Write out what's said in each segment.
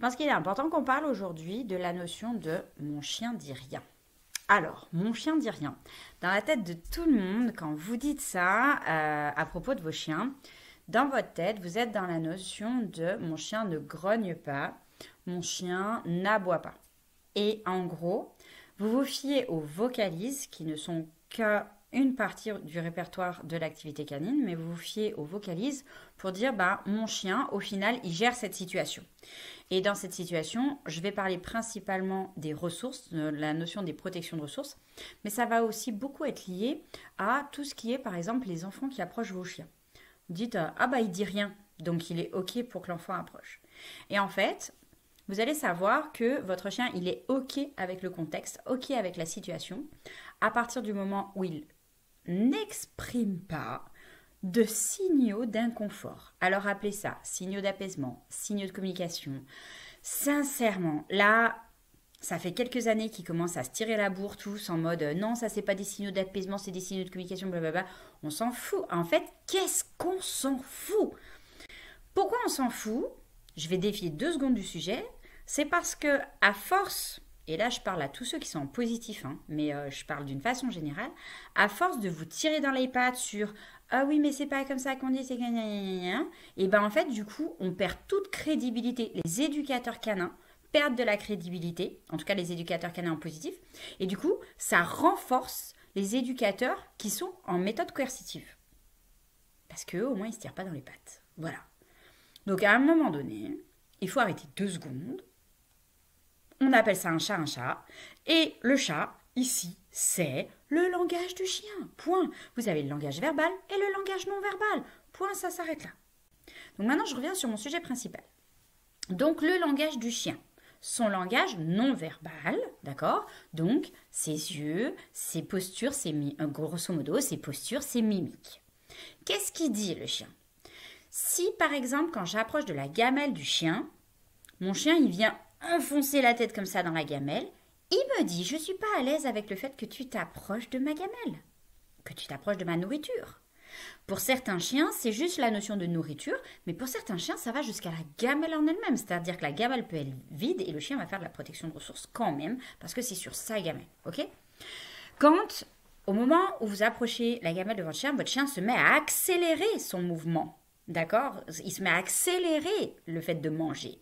pense qu'il est important qu'on parle aujourd'hui de la notion de mon chien dit rien. Alors, mon chien dit rien. Dans la tête de tout le monde, quand vous dites ça à propos de vos chiens, dans votre tête, vous êtes dans la notion de mon chien ne grogne pas, mon chien n'aboie pas. Et en gros, vous vous fiez aux vocalises qui ne sont qu'une partie du répertoire de l'activité canine, mais vous vous fiez aux vocalises pour dire bah, mon chien, au final, il gère cette situation. Et dans cette situation, je vais parler principalement des ressources, de la notion des protections de ressources, mais ça va aussi beaucoup être lié à tout ce qui est, par exemple, les enfants qui approchent vos chiens. Vous dites ah bah il dit rien, donc il est ok pour que l'enfant approche. Et en fait, vous allez savoir que votre chien, il est ok avec le contexte, ok avec la situation, à partir du moment où il n'exprime pas de signaux d'inconfort. Alors appelez ça signaux d'apaisement, signaux de communication. Sincèrement, là, ça fait quelques années qu'ils commencent à se tirer la bourre tous en mode non, ça c'est pas des signaux d'apaisement, c'est des signaux de communication, blablabla. On s'en fout. En fait, qu'est-ce qu'on s'en fout? Pourquoi on s'en fout? Je vais défier 2 secondes du sujet. C'est parce que à force, et là je parle à tous ceux qui sont en positif, hein, mais je parle d'une façon générale, à force de vous tirer dans les pattes sur ah oui mais c'est pas comme ça qu'on dit, c'est gna gna gna gna, et ben en fait du coup on perd toute crédibilité. Les éducateurs canins perdent de la crédibilité, en tout cas les éducateurs canins en positif, et du coup ça renforce les éducateurs qui sont en méthode coercitive. Parce qu'eux au moins ils se tirent pas dans les pattes. Voilà. Donc à un moment donné, il faut arrêter 2 secondes. On appelle ça un chat. Et le chat, ici, c'est le langage du chien. Point. Vous avez le langage verbal et le langage non verbal. Point, ça s'arrête là. Donc maintenant, je reviens sur mon sujet principal. Donc le langage du chien. Son langage non verbal, d'accord? Donc ses yeux, ses postures, grosso modo, ses postures, ses mimiques. Qu'est-ce qu'il dit le chien? Si par exemple, quand j'approche de la gamelle du chien, mon chien il vient enfoncer la tête comme ça dans la gamelle, il me dit je suis pas à l'aise avec le fait que tu t'approches de ma gamelle, que tu t'approches de ma nourriture. Pour certains chiens, c'est juste la notion de nourriture, mais pour certains chiens, ça va jusqu'à la gamelle en elle-même, c'est-à-dire que la gamelle peut être vide et le chien va faire de la protection de ressources quand même, parce que c'est sur sa gamelle, ok? Quand, au moment où vous approchez la gamelle de votre chien se met à accélérer son mouvement, d'accord? Il se met à accélérer le fait de manger.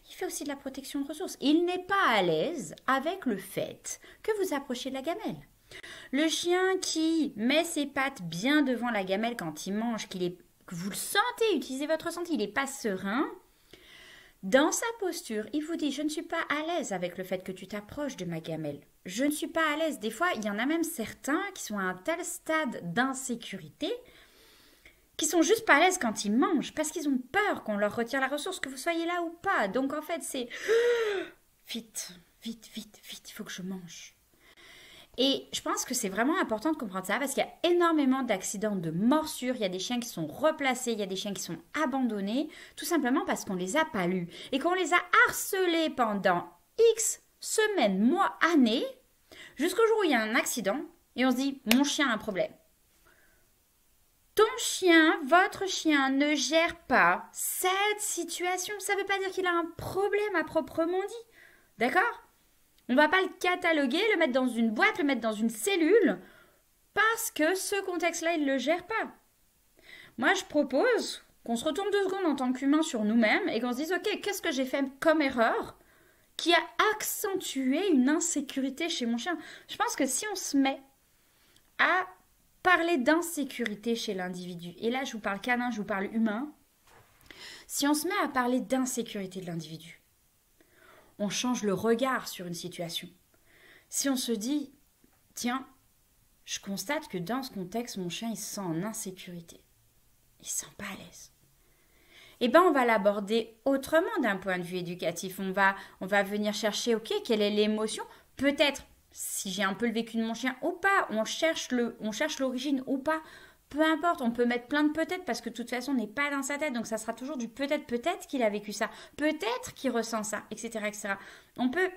Il fait aussi de la protection de ressources. Il n'est pas à l'aise avec le fait que vous approchez de la gamelle. Le chien qui met ses pattes bien devant la gamelle quand il mange, que vous le sentez, utilisez votre ressenti, il n'est pas serein. Dans sa posture, il vous dit « Je ne suis pas à l'aise avec le fait que tu t'approches de ma gamelle. Je ne suis pas à l'aise. » Des fois, il y en a même certains qui sont à un tel stade d'insécurité qui sont juste pas à l'aise quand ils mangent, parce qu'ils ont peur qu'on leur retire la ressource, que vous soyez là ou pas. Donc en fait, c'est vite, vite, vite, vite, il faut que je mange. Et je pense que c'est vraiment important de comprendre ça, parce qu'il y a énormément d'accidents de morsure, il y a des chiens qui sont replacés, il y a des chiens qui sont abandonnés, tout simplement parce qu'on les a pas lus, et qu'on les a harcelés pendant X semaines, mois, années, jusqu'au jour où il y a un accident, et on se dit, mon chien a un problème. Ton chien, votre chien ne gère pas cette situation. Ça ne veut pas dire qu'il a un problème à proprement dit. D'accord? On ne va pas le cataloguer, le mettre dans une boîte, le mettre dans une cellule, parce que ce contexte-là, il ne le gère pas. Moi, je propose qu'on se retourne 2 secondes en tant qu'humain sur nous-mêmes et qu'on se dise, ok, qu'est-ce que j'ai fait comme erreur qui a accentué une insécurité chez mon chien? Je pense que si on se met à parler d'insécurité chez l'individu, et là je vous parle canin, je vous parle humain, si on se met à parler d'insécurité de l'individu, on change le regard sur une situation. Si on se dit, tiens, je constate que dans ce contexte, mon chien il se sent en insécurité, il se sent pas à l'aise. Eh bien, on va l'aborder autrement d'un point de vue éducatif. On va venir chercher, ok, quelle est l'émotion? Peut-être si j'ai un peu le vécu de mon chien ou pas, on cherche l'origine ou pas, peu importe, on peut mettre plein de peut-être parce que de toute façon on n'est pas dans sa tête, donc ça sera toujours du peut-être qu'il a vécu ça, peut-être qu'il ressent ça, etc., etc. On peut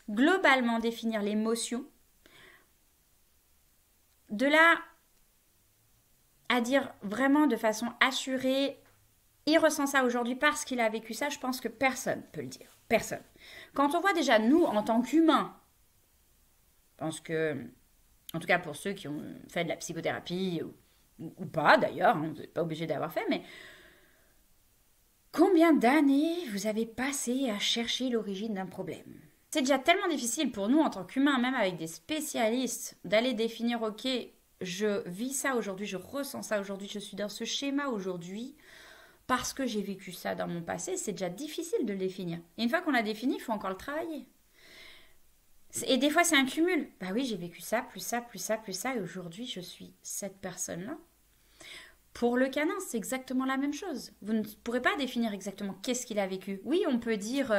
globalement définir l'émotion. De là à dire vraiment de façon assurée, il ressent ça aujourd'hui parce qu'il a vécu ça, je pense que personne peut le dire. Personne. Quand on voit déjà nous, en tant qu'humains, je pense que, en tout cas pour ceux qui ont fait de la psychothérapie, ou pas d'ailleurs, vous n'êtes pas obligé d'avoir fait, mais combien d'années vous avez passé à chercher l'origine d'un problème? C'est déjà tellement difficile pour nous en tant qu'humains, même avec des spécialistes, d'aller définir, ok, je vis ça aujourd'hui, je ressens ça aujourd'hui, je suis dans ce schéma aujourd'hui, parce que j'ai vécu ça dans mon passé, c'est déjà difficile de le définir. Et une fois qu'on l'a défini, il faut encore le travailler. Et des fois, c'est un cumul. Bah oui, j'ai vécu ça, plus ça, plus ça, plus ça, et aujourd'hui, je suis cette personne-là. Pour le canin, c'est exactement la même chose. Vous ne pourrez pas définir exactement qu'est-ce qu'il a vécu. Oui, on peut dire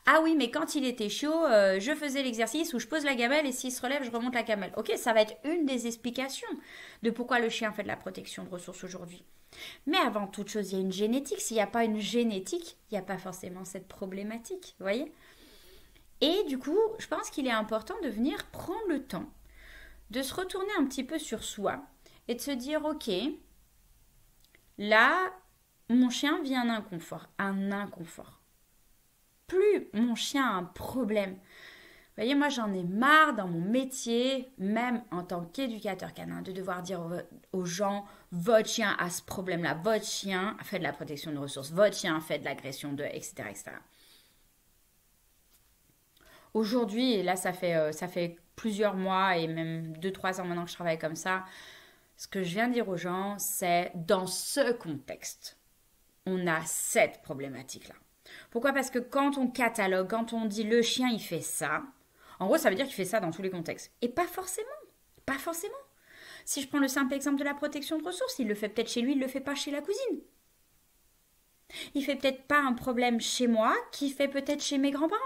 ah oui, mais quand il était chaud, je faisais l'exercice où je pose la gamelle et s'il se relève, je remonte la gamelle. Ok, ça va être une des explications de pourquoi le chien fait de la protection de ressources aujourd'hui. Mais avant toute chose, il y a une génétique. S'il n'y a pas une génétique, il n'y a pas forcément cette problématique. Vous voyez? Et du coup, je pense qu'il est important de venir prendre le temps de se retourner un petit peu sur soi et de se dire ok. Là, mon chien vit un inconfort. Plus mon chien a un problème. Vous voyez, moi j'en ai marre dans mon métier, même en tant qu'éducateur canin, de devoir dire aux gens, votre chien a ce problème-là, votre chien fait de la protection de ressources, votre chien fait de l'agression de, etc., etc. Aujourd'hui, et là ça fait plusieurs mois et même 2-3 ans maintenant que je travaille comme ça, ce que je viens de dire aux gens, c'est dans ce contexte, on a cette problématique-là. Pourquoi? Parce que quand on catalogue, quand on dit le chien il fait ça, en gros ça veut dire qu'il fait ça dans tous les contextes. Et pas forcément. Pas forcément. Si je prends le simple exemple de la protection de ressources, il le fait peut-être chez lui, il ne le fait pas chez la cousine. Il fait peut-être pas un problème chez moi, qui fait peut-être chez mes grands-parents.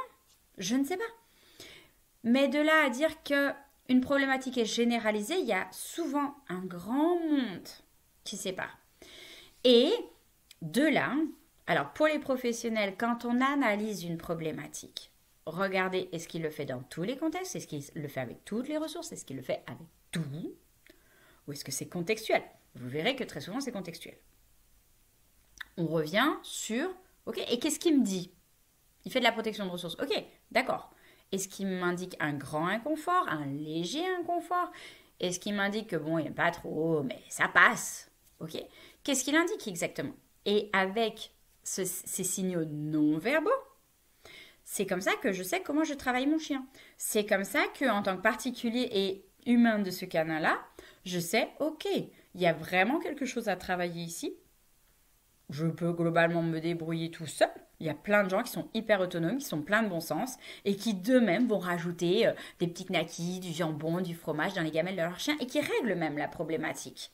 Je ne sais pas. Mais de là à dire que une problématique est généralisée, il y a souvent un grand monde qui sépare. Et de là, alors pour les professionnels, quand on analyse une problématique, regardez, est-ce qu'il le fait dans tous les contextes? Est-ce qu'il le fait avec toutes les ressources? Est-ce qu'il le fait avec tout? Ou est-ce que c'est contextuel? Vous verrez que très souvent c'est contextuel. On revient sur, ok, et qu'est-ce qu'il me dit? Il fait de la protection de ressources. Ok, d'accord. Est-ce qu'il m'indique un grand inconfort, un léger inconfort? Est-ce qu'il m'indique que bon, il n'aime pas trop, mais ça passe? Ok. Qu'est-ce qu'il indique exactement? Et avec ces signaux non verbaux, c'est comme ça que je sais comment je travaille mon chien. C'est comme ça qu'en tant que particulier et humain de ce canin-là, je sais, ok, il y a vraiment quelque chose à travailler ici. Je peux globalement me débrouiller tout seul. Il y a plein de gens qui sont hyper autonomes, qui sont pleins de bon sens et qui d'eux-mêmes vont rajouter des petites knackis, du jambon, du fromage dans les gamelles de leur chien et qui règlent même la problématique.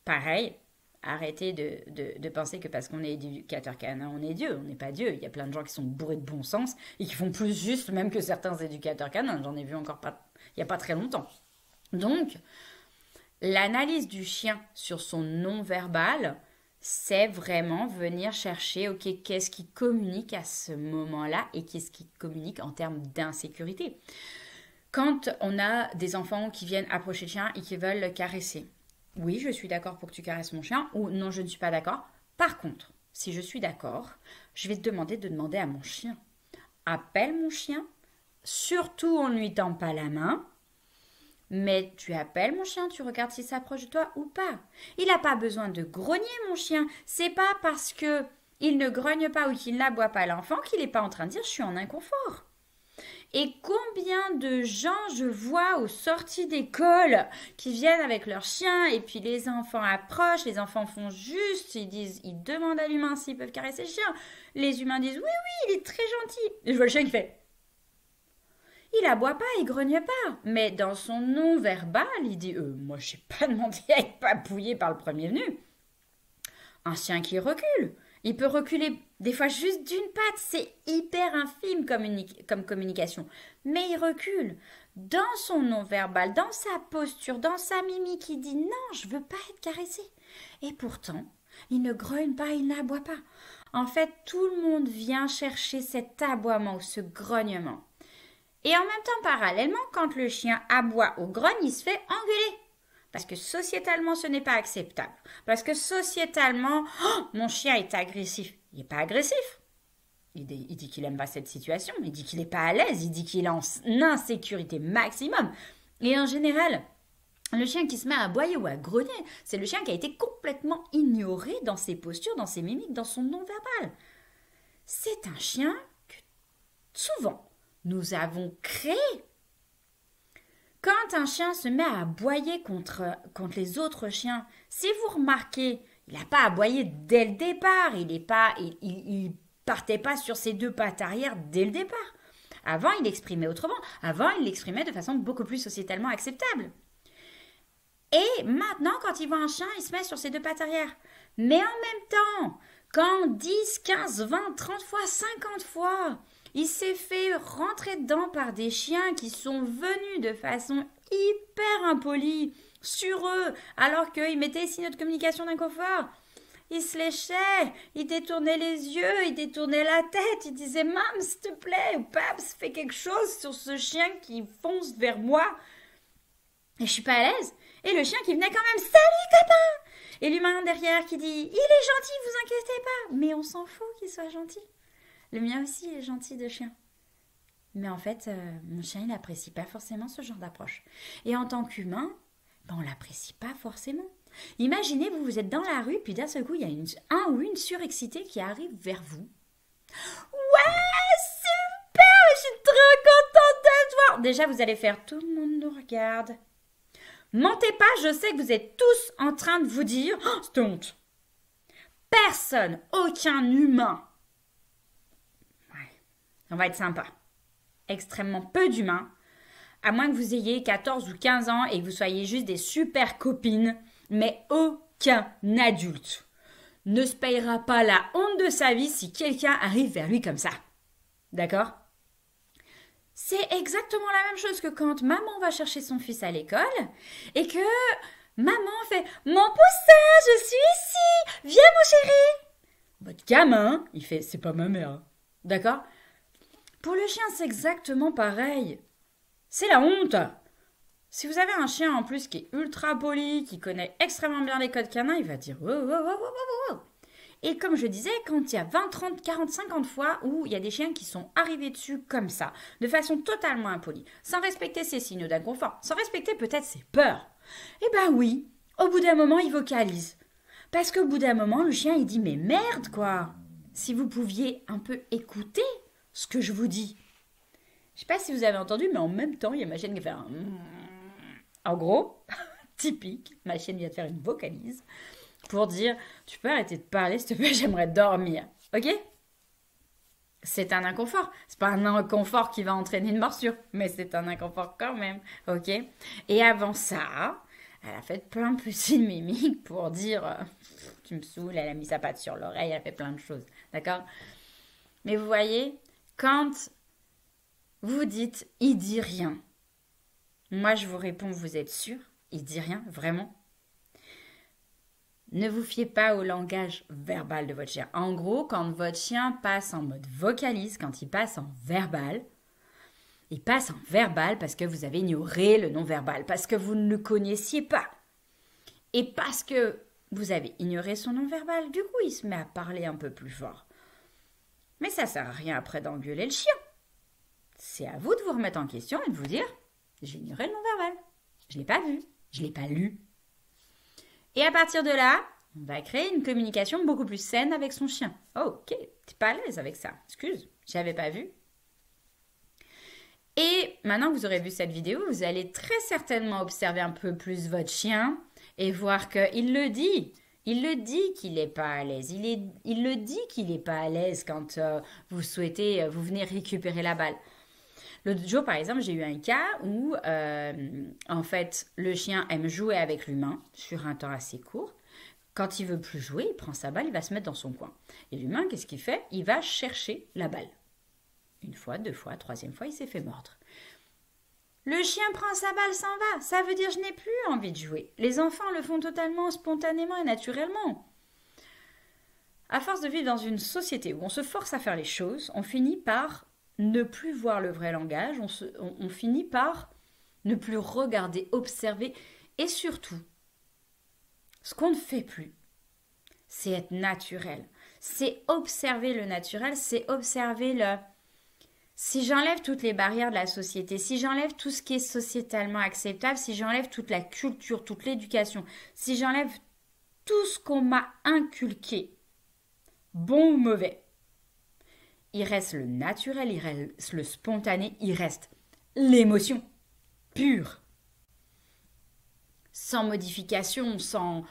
Pareil, arrêtez de penser que parce qu'on est éducateur canin, on est Dieu. On n'est pas Dieu. Il y a plein de gens qui sont bourrés de bon sens et qui font plus juste même que certains éducateurs canins. J'en ai vu encore pas, il n'y a pas très longtemps. Donc, l'analyse du chien sur son non-verbal, c'est vraiment venir chercher, ok, qu'est-ce qui communique à ce moment-là et qu'est-ce qui communique en termes d'insécurité. Quand on a des enfants qui viennent approcher le chien et qui veulent le caresser, oui, je suis d'accord pour que tu caresses mon chien, ou non, je ne suis pas d'accord. Par contre, si je suis d'accord, je vais te demander à mon chien. Appelle mon chien, surtout on ne lui tend pas la main, mais tu appelles mon chien, tu regardes s'il s'approche de toi ou pas. Il n'a pas besoin de grogner, mon chien. C'est pas parce que il ne grogne pas ou qu'il n'aboie pas l'enfant qu'il n'est pas en train de dire je suis en inconfort. Et combien de gens je vois aux sorties d'école qui viennent avec leur chien et puis les enfants approchent, les enfants font juste, ils demandent à l'humain s'ils peuvent caresser le chien. Les humains disent oui, il est très gentil. Et je vois le chien qui fait. Il aboie pas, il grogne pas. Mais dans son non-verbal, il dit moi je n'ai pas demandé à être papouillé par le premier venu. Un chien qui recule. Il peut reculer des fois juste d'une patte. C'est hyper infime comme communication. Mais il recule. Dans son non-verbal, dans sa posture, dans sa mimique, il dit non, je veux pas être caressé. Et pourtant, il ne grogne pas, il n'aboie pas. En fait, tout le monde vient chercher cet aboiement ou ce grognement. Et en même temps, parallèlement, quand le chien aboie ou grogne, il se fait engueuler. Parce que sociétalement, ce n'est pas acceptable. Parce que sociétalement, oh, mon chien est agressif. Il n'est pas agressif. Il dit qu'il n'aime pas cette situation. Il dit qu'il n'est pas à l'aise. Il dit qu'il est en insécurité maximum. Et en général, le chien qui se met à aboyer ou à grogner, c'est le chien qui a été complètement ignoré dans ses postures, dans ses mimiques, dans son non-verbal. C'est un chien que souvent nous avons créé. Quand un chien se met à aboyer contre les autres chiens, si vous remarquez, il n'a pas aboyé dès le départ, il partait pas sur ses deux pattes arrière dès le départ. Avant, il exprimait autrement. Avant, il l'exprimait de façon beaucoup plus sociétalement acceptable. Et maintenant, quand il voit un chien, il se met sur ses deux pattes arrière. Mais en même temps, quand 10, 15, 20, 30 fois, 50 fois, il s'est fait rentrer dedans par des chiens qui sont venus de façon hyper impolie sur eux, alors qu'ils mettaient les signaux de communication d'inconfort. Il se léchait, il détournait les yeux, il détournait la tête, il disait « Mam, s'il te plaît, ou Paps, fais quelque chose sur ce chien qui fonce vers moi. » Et je suis pas à l'aise. Et le chien qui venait quand même « Salut copain !» Et l'humain derrière qui dit « Il est gentil, vous inquiétez pas !» Mais on s'en fout qu'il soit gentil. Le mien aussi est gentil de chien. Mais en fait, mon chien, il n'apprécie pas forcément ce genre d'approche. Et en tant qu'humain, on ne l'apprécie pas forcément. Imaginez, vous êtes dans la rue, puis d'un seul coup, il y a un ou une surexcitée qui arrive vers vous. Ouais, super, je suis trop contente de te voir. Déjà, vous allez faire, tout le monde nous regarde. Mentez pas, je sais que vous êtes tous en train de vous dire, oh, c'est honte. Personne, aucun humain. Ouais, on va être sympa. Extrêmement peu d'humains, à moins que vous ayez 14 ou 15 ans et que vous soyez juste des super copines, mais aucun adulte ne se payera pas la honte de sa vie si quelqu'un arrive vers lui comme ça. D'accord ? C'est exactement la même chose que quand maman va chercher son fils à l'école et que maman fait « Mon poussin, je suis ici, viens mon chéri !» Votre gamin, il fait « C'est pas ma mère. » D'accord ? Pour le chien, c'est exactement pareil. C'est la honte. Si vous avez un chien en plus qui est ultra poli, qui connaît extrêmement bien les codes canins, il va dire « Wow, wow, wow, wow, wow. » Et comme je disais, quand il y a 20, 30, 40, 50 fois où il y a des chiens qui sont arrivés dessus comme ça, de façon totalement impolie, sans respecter ses signaux d'inconfort, sans respecter peut-être ses peurs, eh ben oui, au bout d'un moment, il vocalise. Parce qu'au bout d'un moment, le chien, il dit « Mais merde, quoi ! Si vous pouviez un peu écouter ce que je vous dis. » Je sais pas si vous avez entendu, mais en même temps, il y a ma chienne qui fait un... En gros, typique, ma chienne vient de faire une vocalise pour dire « Tu peux arrêter de parler, s'il te plaît, j'aimerais dormir. » Ok ? C'est un inconfort. C'est pas un inconfort qui va entraîner une morsure, mais c'est un inconfort quand même. Ok ? Et avant ça, elle a fait plein de petits mimiques pour dire « Tu me saoules », elle a mis sa patte sur l'oreille, elle a fait plein de choses. D'accord ? Mais vous voyez, quand vous dites « il dit rien », moi je vous réponds « vous êtes sûr ? Il dit rien, vraiment ?» Ne vous fiez pas au langage verbal de votre chien. En gros, quand votre chien passe en mode vocalise, quand il passe en verbal, il passe en verbal parce que vous avez ignoré le non-verbal, parce que vous ne le connaissiez pas. Et parce que vous avez ignoré son non-verbal, du coup, il se met à parler un peu plus fort. Mais ça ne sert à rien après d'engueuler le chien. C'est à vous de vous remettre en question et de vous dire « J'ai ignoré le non-verbal. Je ne l'ai pas vu. Je ne l'ai pas lu. » Et à partir de là, on va créer une communication beaucoup plus saine avec son chien. Oh, ok, t'es pas à l'aise avec ça. Excuse, j'avais pas vu. Et maintenant que vous aurez vu cette vidéo, vous allez très certainement observer un peu plus votre chien et voir qu'il le dit. Il le dit qu'il n'est pas à l'aise. Il le dit qu'il n'est pas à l'aise quand vous venez récupérer la balle. L'autre jour, par exemple, j'ai eu un cas où, en fait, le chien aime jouer avec l'humain sur un temps assez court. Quand il veut plus jouer, il prend sa balle, il va se mettre dans son coin. Et l'humain, qu'est-ce qu'il fait ? Il va chercher la balle. Une fois, deux fois, troisième fois, il s'est fait mordre. Le chien prend sa balle, s'en va. Ça veut dire je n'ai plus envie de jouer. Les enfants le font totalement spontanément et naturellement. À force de vivre dans une société où on se force à faire les choses, on finit par ne plus voir le vrai langage, on finit par ne plus regarder, observer Et surtout, ce qu'on ne fait plus, c'est être naturel. C'est observer le naturel, c'est observer le... Si j'enlève toutes les barrières de la société, si j'enlève tout ce qui est sociétalement acceptable, si j'enlève toute la culture, toute l'éducation, si j'enlève tout ce qu'on m'a inculqué, bon ou mauvais, il reste le naturel, il reste le spontané, il reste l'émotion pure. Sans modification, sans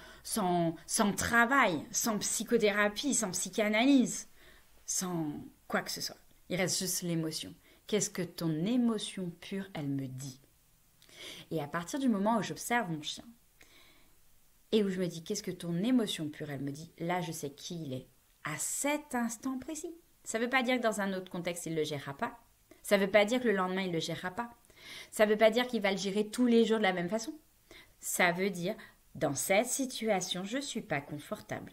travail, sans psychothérapie, sans psychanalyse, sans quoi que ce soit. Il reste juste l'émotion. Qu'est-ce que ton émotion pure, elle me dit? Et à partir du moment où j'observe mon chien, et où je me dis, qu'est-ce que ton émotion pure, elle me dit, là, je sais qui il est, à cet instant précis. Ça ne veut pas dire que dans un autre contexte, il ne le gérera pas. Ça ne veut pas dire que le lendemain, il ne le gérera pas. Ça ne veut pas dire qu'il va le gérer tous les jours de la même façon. Ça veut dire, dans cette situation, je ne suis pas confortable.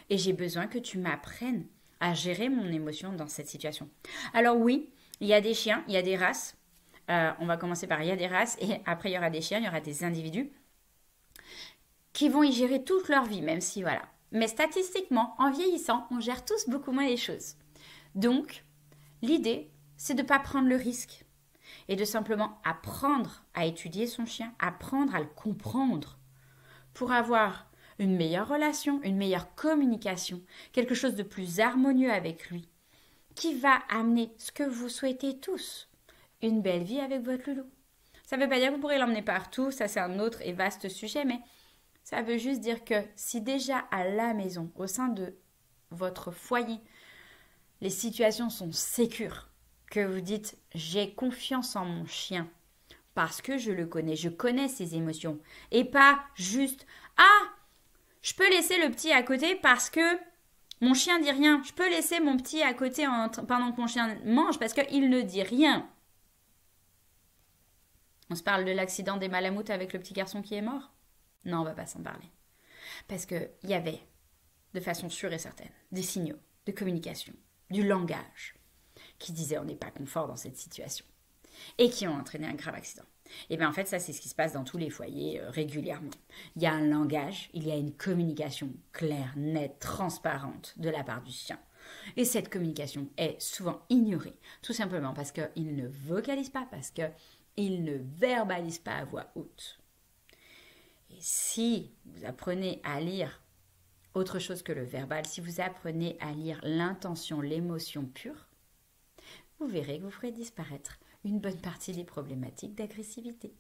Et j'ai besoin que tu m'apprennes à gérer mon émotion dans cette situation. Alors oui, il y a des chiens, il y a des races. On va commencer par il y a des races et après il y aura des chiens, il y aura des individus qui vont y gérer toute leur vie, même si voilà. Mais statistiquement, en vieillissant, on gère tous beaucoup moins les choses. Donc, l'idée, c'est de ne pas prendre le risque et de simplement apprendre à étudier son chien, apprendre à le comprendre pour avoir une meilleure relation, une meilleure communication, quelque chose de plus harmonieux avec lui, qui va amener ce que vous souhaitez tous, une belle vie avec votre loulou. Ça ne veut pas dire que vous pourrez l'emmener partout, ça c'est un autre et vaste sujet, mais ça veut juste dire que si déjà à la maison, au sein de votre foyer, les situations sont sécures, que vous dites « j'ai confiance en mon chien », parce que je connais ses émotions, et pas juste « ah !» Je peux laisser le petit à côté parce que mon chien dit rien. Je peux laisser mon petit à côté pendant que mon chien mange parce qu'il ne dit rien. On se parle de l'accident des Malamutes avec le petit garçon qui est mort? Non, on va pas s'en parler. Parce qu'il y avait, de façon sûre et certaine, des signaux de communication, du langage, qui disaient on n'est pas confort dans cette situation et qui ont entraîné un grave accident. Et bien en fait, ça c'est ce qui se passe dans tous les foyers régulièrement. Il y a un langage, il y a une communication claire, nette, transparente de la part du chien. Et cette communication est souvent ignorée, tout simplement parce qu'il ne vocalise pas, parce qu'il ne verbalise pas à voix haute. Et si vous apprenez à lire autre chose que le verbal, si vous apprenez à lire l'intention, l'émotion pure, vous verrez que vous ferez disparaître une bonne partie des problématiques d'agressivité.